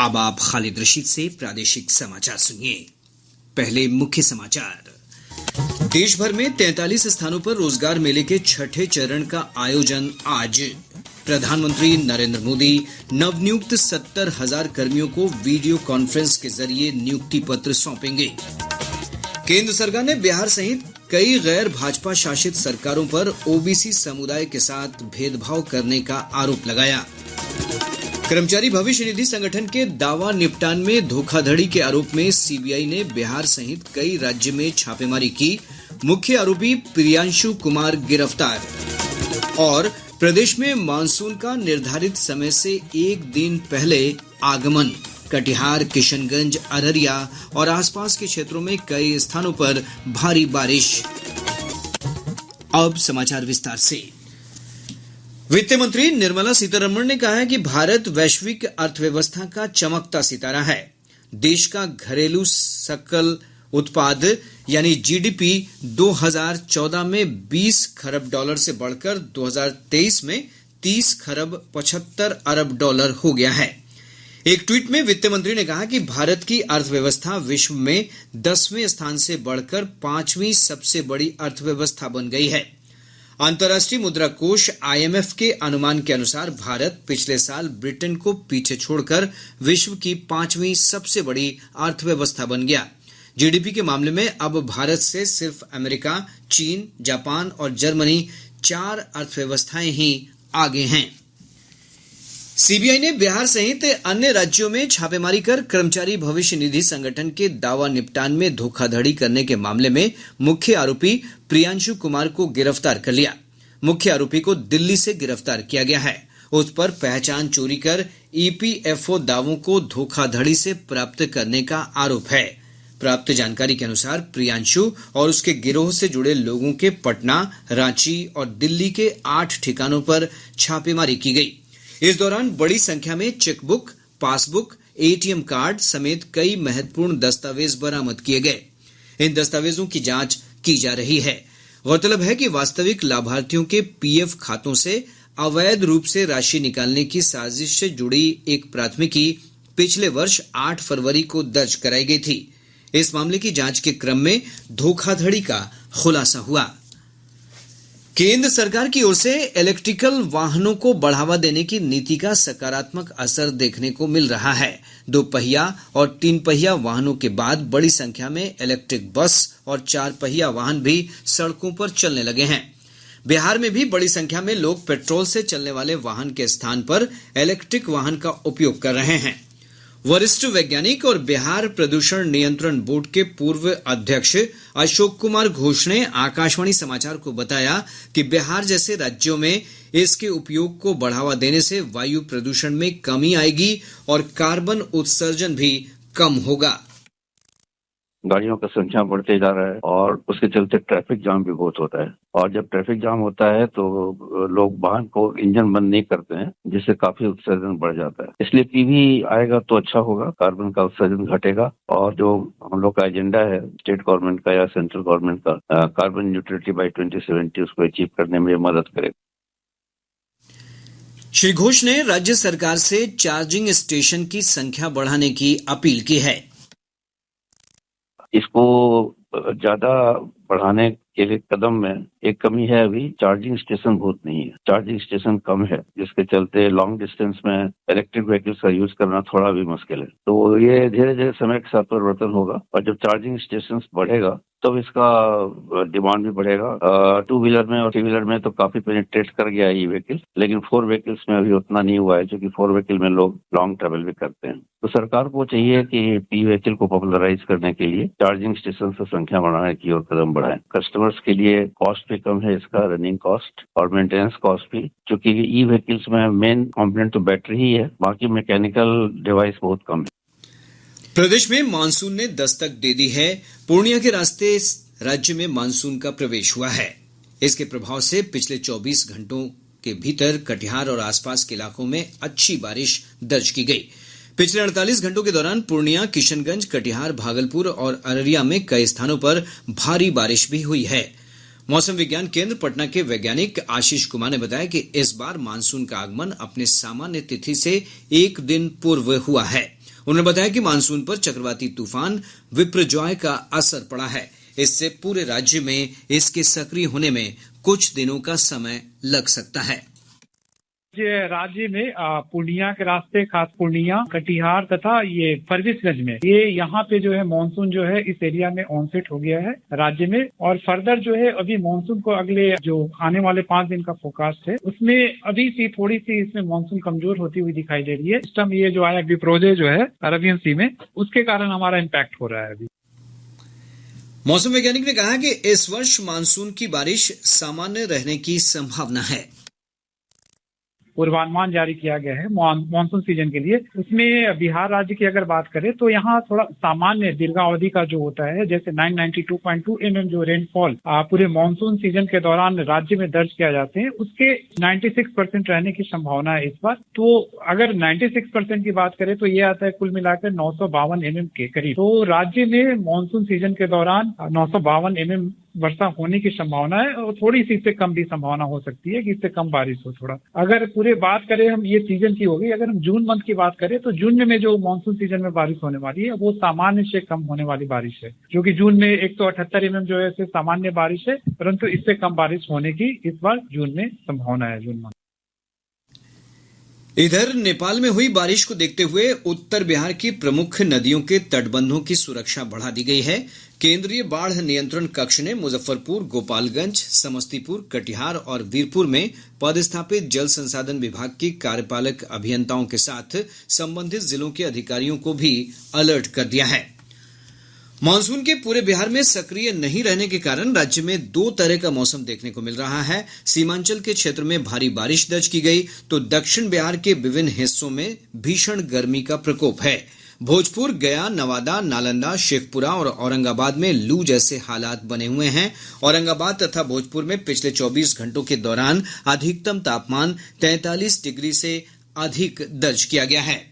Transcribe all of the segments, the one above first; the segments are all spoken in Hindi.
अब आप खालिद रशीद से प्रादेशिक समाचार सुनिए। पहले मुख्य समाचार। देश भर में 43 स्थानों पर रोजगार मेले के छठे चरण का आयोजन आज। प्रधानमंत्री नरेंद्र मोदी नवनियुक्त 70,000 कर्मियों को वीडियो कॉन्फ्रेंस के जरिए नियुक्ति पत्र सौंपेंगे। केंद्र सरकार ने बिहार सहित कई गैर भाजपा शासित सरकारों पर ओबीसी समुदाय के साथ भेदभाव करने का आरोप लगाया। कर्मचारी भविष्य निधि संगठन के दावा निपटान में धोखाधड़ी के आरोप में सीबीआई ने बिहार सहित कई राज्य में छापेमारी की। मुख्य आरोपी प्रियांशु कुमार गिरफ्तार। और प्रदेश में मानसून का निर्धारित समय से एक दिन पहले आगमन। कटिहार, किशनगंज, अररिया और आसपास के क्षेत्रों में कई स्थानों पर भारी बारिश। अब समाचार विस्तार से। वित्त मंत्री निर्मला सीतारमण ने कहा है कि भारत वैश्विक अर्थव्यवस्था का चमकता सितारा है। देश का घरेलू सकल उत्पाद यानी जीडीपी 2014 में 20 खरब डॉलर से बढ़कर 2023 में 30 खरब 75 अरब डॉलर हो गया है। एक ट्वीट में वित्त मंत्री ने कहा कि भारत की अर्थव्यवस्था विश्व में 10वें स्थान से बढ़कर 5वीं सबसे बड़ी अर्थव्यवस्था बन गई है। अंतर्राष्ट्रीय मुद्रा कोष आईएमएफ के अनुमान के अनुसार भारत पिछले साल ब्रिटेन को पीछे छोड़कर विश्व की 5वीं सबसे बड़ी अर्थव्यवस्था बन गया। जीडीपी के मामले में अब भारत से सिर्फ अमेरिका, चीन, जापान और जर्मनी 4 अर्थव्यवस्थाएं ही आगे हैं। सीबीआई ने बिहार सहित अन्य राज्यों में छापेमारी कर कर्मचारी भविष्य निधि संगठन के दावा निपटान में धोखाधड़ी करने के मामले में मुख्य आरोपी प्रियांशु कुमार को गिरफ्तार कर लिया। मुख्य आरोपी को दिल्ली से गिरफ्तार किया गया है। उस पर पहचान चोरी कर ईपीएफओ दावों को धोखाधड़ी से प्राप्त करने का आरोप है। प्राप्त जानकारी के अनुसार प्रियांशु और उसके गिरोह से जुड़े लोगों के पटना, रांची और दिल्ली के 8 ठिकानों पर छापेमारी की गई। इस दौरान बड़ी संख्या में चेकबुक, पासबुक, एटीएम कार्ड समेत कई महत्वपूर्ण दस्तावेज बरामद किए गए। इन दस्तावेजों की जांच की जा रही है। गौरतलब है कि वास्तविक लाभार्थियों के पीएफ खातों से अवैध रूप से राशि निकालने की साजिश से जुड़ी एक प्राथमिकी पिछले वर्ष 8 फरवरी को दर्ज कराई गई थी। इस मामले की जांच के क्रम में धोखाधड़ी का खुलासा हुआ। केंद्र सरकार की ओर से इलेक्ट्रिकल वाहनों को बढ़ावा देने की नीति का सकारात्मक असर देखने को मिल रहा है। 2 पहिया और 3 पहिया वाहनों के बाद बड़ी संख्या में इलेक्ट्रिक बस और 4 पहिया वाहन भी सड़कों पर चलने लगे हैं। बिहार में भी बड़ी संख्या में लोग पेट्रोल से चलने वाले वाहन के स्थान पर इलेक्ट्रिक वाहन का उपयोग कर रहे हैं। वरिष्ठ वैज्ञानिक और बिहार प्रदूषण नियंत्रण बोर्ड के पूर्व अध्यक्ष अशोक कुमार घोष ने आकाशवाणी समाचार को बताया कि बिहार जैसे राज्यों में इसके उपयोग को बढ़ावा देने से वायु प्रदूषण में कमी आएगी और कार्बन उत्सर्जन भी कम होगा। गाड़ियों का संख्या बढ़ते जा रहा है और उसके चलते ट्रैफिक जाम भी बहुत होता है। और जब ट्रैफिक जाम होता है तो लोग वाहन को इंजन बंद नहीं करते हैं, जिससे काफी उत्सर्जन बढ़ जाता है। इसलिए पीवी आएगा तो अच्छा होगा, कार्बन का उत्सर्जन घटेगा और जो हम लोग का एजेंडा है स्टेट गवर्नमेंट का या सेंट्रल गवर्नमेंट का कार्बन न्यूट्रलिटी बाय 2070 उसको अचीव करने में मदद करेगा। श्री घोष ने राज्य सरकार से चार्जिंग स्टेशन की संख्या बढ़ाने की अपील की है। इसको ज्यादा बढ़ाने के लिए कदम में एक कमी है। अभी चार्जिंग स्टेशन बहुत नहीं है, चार्जिंग स्टेशन कम है, जिसके चलते लॉन्ग डिस्टेंस में इलेक्ट्रिक व्हीकल्स का यूज करना थोड़ा भी मुश्किल है। तो ये धीरे धीरे समय के साथ परिवर्तन होगा और जब चार्जिंग स्टेशन बढ़ेगा तब इसका डिमांड भी बढ़ेगा। 2 व्हीलर में और 3 व्हीलर में तो काफी पेनिट्रेट कर गया है ये व्हीकल, लेकिन 4 व्हीकल्स में अभी उतना नहीं हुआ है, क्योंकि 4 व्हीकल में लोग लॉन्ग ट्रेवल भी करते हैं। तो सरकार को चाहिए कि पी व्हीकल को पॉपुलराइज करने के लिए चार्जिंग स्टेशन की संख्या बढ़ाने की ओर कदम बढ़ाएं। कस्टमर्स के लिए कॉस्ट भी कम है, इसका रनिंग कॉस्ट और मेंटेनेंस कॉस्ट भी, क्योंकि ई व्हीकल्स में मेन कॉम्पोनेंट तो बैटरी ही है, बाकी मैकेनिकल डिवाइस बहुत कम है। प्रदेश में मानसून ने दस्तक दे दी है। पूर्णिया के रास्ते राज्य में मानसून का प्रवेश हुआ है। इसके प्रभाव से पिछले 24 घंटों के भीतर कटिहार और आसपास के इलाकों में अच्छी बारिश दर्ज की गई। पिछले 48 घंटों के दौरान पूर्णिया, किशनगंज, कटिहार, भागलपुर और अररिया में कई स्थानों पर भारी बारिश भी हुई है। मौसम विज्ञान केंद्र पटना के वैज्ञानिक आशीष कुमार ने बताया कि इस बार मानसून का आगमन अपने सामान्य तिथि से एक दिन पूर्व हुआ है। उन्होंने बताया कि मानसून पर चक्रवाती तूफान विपर्जॉय का असर पड़ा है। इससे पूरे राज्य में इसके सक्रिय होने में कुछ दिनों का समय लग सकता है। राज्य में पूर्णिया के रास्ते, खास पूर्णिया, कटिहार तथा ये फरबिसगंज में, ये यहाँ पे जो है मानसून जो है इस एरिया में ऑनसेट हो गया है राज्य में। और फर्दर जो है अभी मानसून को अगले जो आने वाले 5 दिन का फोरकास्ट है उसमें अभी सी थोड़ी सी इसमें मानसून कमजोर होती हुई दिखाई दे रही है। सिस्टम ये जो आया विप्रोजे जो है अरबियन सी में, उसके कारण हमारा इम्पैक्ट हो रहा है अभी। मौसम वैज्ञानिक ने कहा कि इस वर्ष मानसून की बारिश सामान्य रहने की संभावना है। पूर्वानुमान जारी किया गया है मानसून सीजन के लिए। उसमें बिहार राज्य की अगर बात करें तो यहाँ थोड़ा सामान्य दीर्घावधि का जो होता है, जैसे 992.2 mm जो रेनफॉल पूरे मानसून सीजन के दौरान राज्य में दर्ज किया जाते हैं, उसके 96% रहने की संभावना है इस बार। तो अगर 96% की बात करें तो ये आता है कुल मिलाकर 952 mm के करीब। तो राज्य में मानसून सीजन के दौरान 952 mm वर्षा होने की संभावना है, और थोड़ी सी इससे कम भी संभावना हो सकती है कि इससे कम बारिश हो थोड़ा। अगर पूरे बात करें हम, ये सीजन की होगी, अगर हम जून मंथ की बात करें तो जून में जो मानसून सीजन में बारिश होने वाली है वो सामान्य से कम होने वाली बारिश है, जो कि जून में 178 mm जो है सामान्य बारिश है, परंतु इससे कम बारिश होने की इस बार जून में संभावना है, जून मंथ। इधर नेपाल में हुई बारिश को देखते हुए उत्तर बिहार की प्रमुख नदियों के तटबंधों की सुरक्षा बढ़ा दी गई है। केंद्रीय बाढ़ नियंत्रण कक्ष ने मुजफ्फरपुर, गोपालगंज, समस्तीपुर, कटिहार और वीरपुर में पदस्थापित जल संसाधन विभाग की कार्यपालक अभियंताओं के साथ संबंधित जिलों के अधिकारियों को भी अलर्ट कर दिया है। मानसून के पूरे बिहार में सक्रिय नहीं रहने के कारण राज्य में 2 तरह का मौसम देखने को मिल रहा है। सीमांचल के क्षेत्र में भारी बारिश दर्ज की गई तो दक्षिण बिहार के विभिन्न हिस्सों में भीषण गर्मी का प्रकोप है। भोजपुर, गया, नवादा, नालंदा, शेखपुरा और औरंगाबाद में लू जैसे हालात बने हुए हैं। औरंगाबाद तथा भोजपुर में पिछले 24 घंटों के दौरान अधिकतम तापमान 43 डिग्री से अधिक दर्ज किया गया है।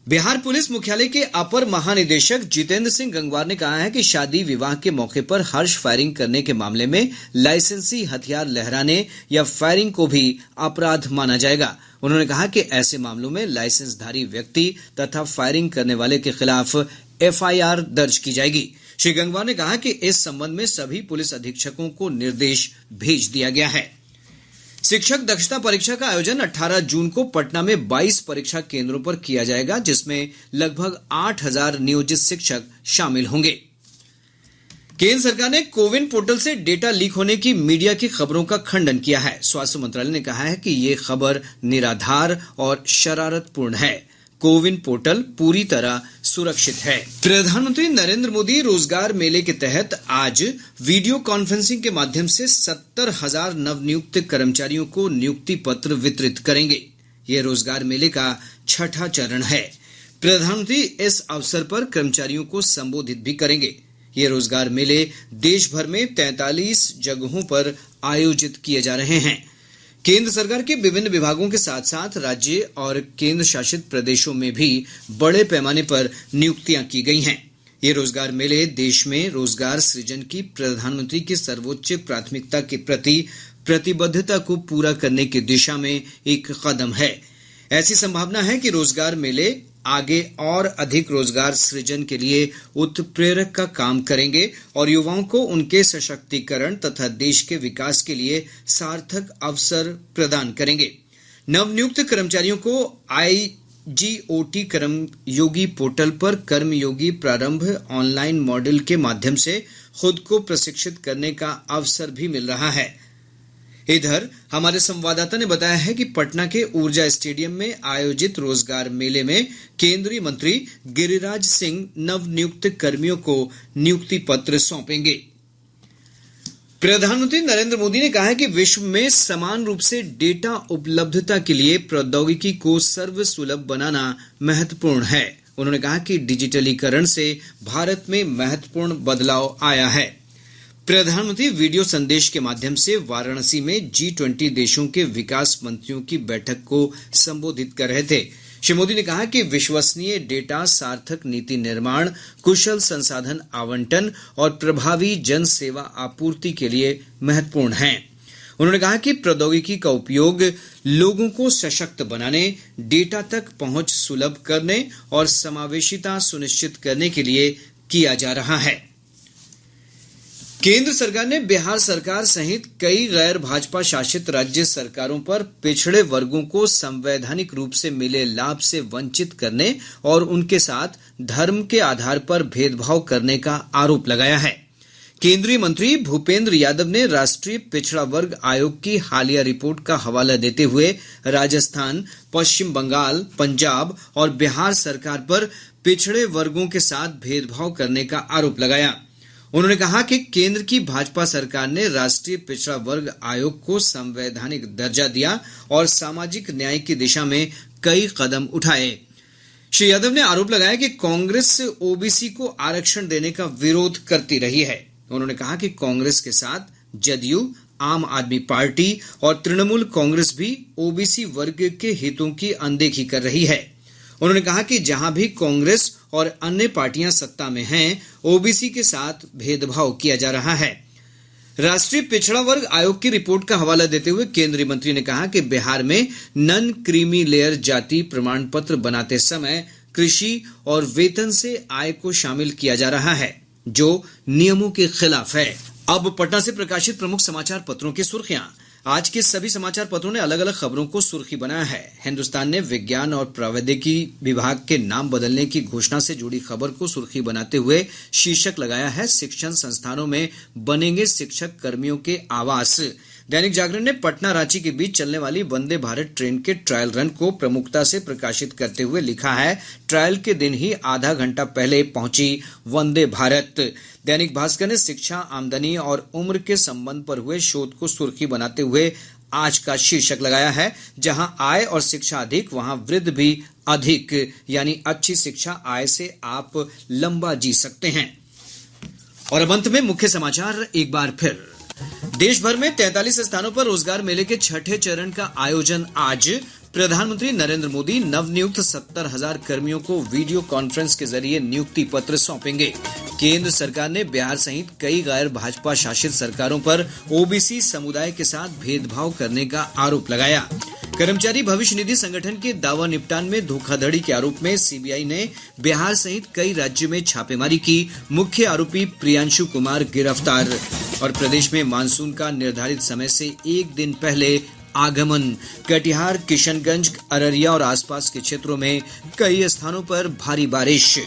बिहार पुलिस मुख्यालय के अपर महानिदेशक जितेंद्र सिंह गंगवार ने कहा है कि शादी विवाह के मौके पर हर्ष फायरिंग करने के मामले में लाइसेंसी हथियार लहराने या फायरिंग को भी अपराध माना जाएगा। उन्होंने कहा कि ऐसे मामलों में लाइसेंसधारी व्यक्ति तथा फायरिंग करने वाले के खिलाफ एफआईआर दर्ज की जाएगी। श्री गंगवार ने कहा कि इस संबंध में सभी पुलिस अधीक्षकों को निर्देश भेज दिया गया है। शिक्षक दक्षता परीक्षा का आयोजन 18 जून को पटना में 22 परीक्षा केंद्रों पर किया जाएगा, जिसमें लगभग 8,000 नियोजित शिक्षक शामिल होंगे। केंद्र सरकार ने कोविन पोर्टल से डेटा लीक होने की मीडिया की खबरों का खंडन किया है। स्वास्थ्य मंत्रालय ने कहा है कि ये खबर निराधार और शरारतपूर्ण है। कोविन पोर्टल पूरी तरह सुरक्षित है। प्रधानमंत्री नरेंद्र मोदी रोजगार मेले के तहत आज वीडियो कॉन्फ्रेंसिंग के माध्यम से 70,000 नवनियुक्त कर्मचारियों को नियुक्ति पत्र वितरित करेंगे। यह रोजगार मेले का 6ठा चरण है। प्रधानमंत्री इस अवसर पर कर्मचारियों को संबोधित भी करेंगे। ये रोजगार मेले देश भर में 43 जगहों पर आयोजित किए जा रहे हैं। केंद्र सरकार के विभिन्न विभागों के साथ साथ राज्य और केंद्र शासित प्रदेशों में भी बड़े पैमाने पर नियुक्तियां की गई हैं। ये रोजगार मेले देश में रोजगार सृजन की प्रधानमंत्री की सर्वोच्च प्राथमिकता के प्रति प्रतिबद्धता को पूरा करने की दिशा में एक कदम है। ऐसी संभावना है कि रोजगार मेले आगे और अधिक रोजगार सृजन के लिए उत्प्रेरक का काम करेंगे और युवाओं को उनके सशक्तिकरण तथा देश के विकास के लिए सार्थक अवसर प्रदान करेंगे। नवनियुक्त कर्मचारियों को आईजीओटी कर्मयोगी पोर्टल पर कर्मयोगी प्रारंभ ऑनलाइन मॉडल के माध्यम से खुद को प्रशिक्षित करने का अवसर भी मिल रहा है। इधर हमारे संवाददाता ने बताया है कि पटना के ऊर्जा स्टेडियम में आयोजित रोजगार मेले में केंद्रीय मंत्री गिरिराज सिंह नवनियुक्त कर्मियों को नियुक्ति पत्र सौंपेंगे। प्रधानमंत्री नरेंद्र मोदी ने कहा है कि विश्व में समान रूप से डेटा उपलब्धता के लिए प्रौद्योगिकी को सर्वसुलभ बनाना महत्वपूर्ण है। उन्होंने कहा कि डिजिटलीकरण से भारत में महत्वपूर्ण बदलाव आया है। प्रधानमंत्री वीडियो संदेश के माध्यम से वाराणसी में G20 देशों के विकास मंत्रियों की बैठक को संबोधित कर रहे थे। श्री मोदी ने कहा कि विश्वसनीय डेटा सार्थक नीति निर्माण, कुशल संसाधन आवंटन और प्रभावी जन सेवा आपूर्ति के लिए महत्वपूर्ण हैं। उन्होंने कहा कि प्रौद्योगिकी का उपयोग लोगों को सशक्त बनाने, डेटा तक पहुंच सुलभ करने और समावेशिता सुनिश्चित करने के लिए किया जा रहा है। केंद्र सरकार ने बिहार सरकार सहित कई गैर भाजपा शासित राज्य सरकारों पर पिछड़े वर्गों को संवैधानिक रूप से मिले लाभ से वंचित करने और उनके साथ धर्म के आधार पर भेदभाव करने का आरोप लगाया है। केंद्रीय मंत्री भूपेंद्र यादव ने राष्ट्रीय पिछड़ा वर्ग आयोग की हालिया रिपोर्ट का हवाला देते हुए राजस्थान, पश्चिम बंगाल, पंजाब और बिहार सरकार पर पिछड़े वर्गों के साथ भेदभाव करने का आरोप लगाया। उन्होंने कहा कि केंद्र की भाजपा सरकार ने राष्ट्रीय पिछड़ा वर्ग आयोग को संवैधानिक दर्जा दिया और सामाजिक न्याय की दिशा में कई कदम उठाए। श्री यादव ने आरोप लगाया कि कांग्रेस ओबीसी को आरक्षण देने का विरोध करती रही है। उन्होंने कहा कि कांग्रेस के साथ जदयू, आम आदमी पार्टी और तृणमूल कांग्रेस भी ओबीसी वर्ग के हितों की अनदेखी कर रही है। उन्होंने कहा कि जहां भी कांग्रेस और अन्य पार्टियां सत्ता में हैं, ओबीसी के साथ भेदभाव किया जा रहा है। राष्ट्रीय पिछड़ा वर्ग आयोग की रिपोर्ट का हवाला देते हुए केंद्रीय मंत्री ने कहा कि बिहार में नन क्रीमी लेयर जाति प्रमाण पत्र बनाते समय कृषि और वेतन से आय को शामिल किया जा रहा है, जो नियमों के खिलाफ है। अब पटना से प्रकाशित प्रमुख समाचार पत्रों की सुर्खियां। आज के सभी समाचार पत्रों ने अलग अलग खबरों को सुर्खी बनाया है। हिंदुस्तान ने विज्ञान और प्रौद्योगिकी विभाग के नाम बदलने की घोषणा से जुड़ी खबर को सुर्खी बनाते हुए शीर्षक लगाया है, शिक्षण संस्थानों में बनेंगे शिक्षक कर्मियों के आवास। दैनिक जागरण ने पटना रांची के बीच चलने वाली वंदे भारत ट्रेन के ट्रायल रन को प्रमुखता से प्रकाशित करते हुए लिखा है, ट्रायल के दिन ही आधा घंटा पहले पहुंची वंदे भारत। दैनिक भास्कर ने शिक्षा, आमदनी और उम्र के संबंध पर हुए शोध को सुर्खी बनाते हुए आज का शीर्षक लगाया है, जहां आय और शिक्षा अधिक वहां वृद्ध भी अधिक, यानी अच्छी शिक्षा आय से आप लंबा जी सकते हैं। और अब अंत में मुख्य समाचार एक बार फिर। देश भर में 43 स्थानों पर रोजगार मेले के छठे चरण का आयोजन आज। प्रधानमंत्री नरेंद्र मोदी नवनियुक्त 70,000 कर्मियों को वीडियो कॉन्फ्रेंस के जरिए नियुक्ति पत्र सौंपेंगे। केंद्र सरकार ने बिहार सहित कई गैर भाजपा शासित सरकारों पर ओबीसी समुदाय के साथ भेदभाव करने का आरोप लगाया। कर्मचारी भविष्य निधि संगठन के दावा निपटान में धोखाधड़ी के आरोप में सीबीआई ने बिहार सहित कई राज्यों में छापेमारी की। मुख्य आरोपी प्रियांशु कुमार गिरफ्तार। और प्रदेश में मानसून का निर्धारित समय से एक दिन पहले आगमन। कटिहार, किशनगंज, अररिया और आसपास के क्षेत्रों में कई स्थानों पर भारी बारिश।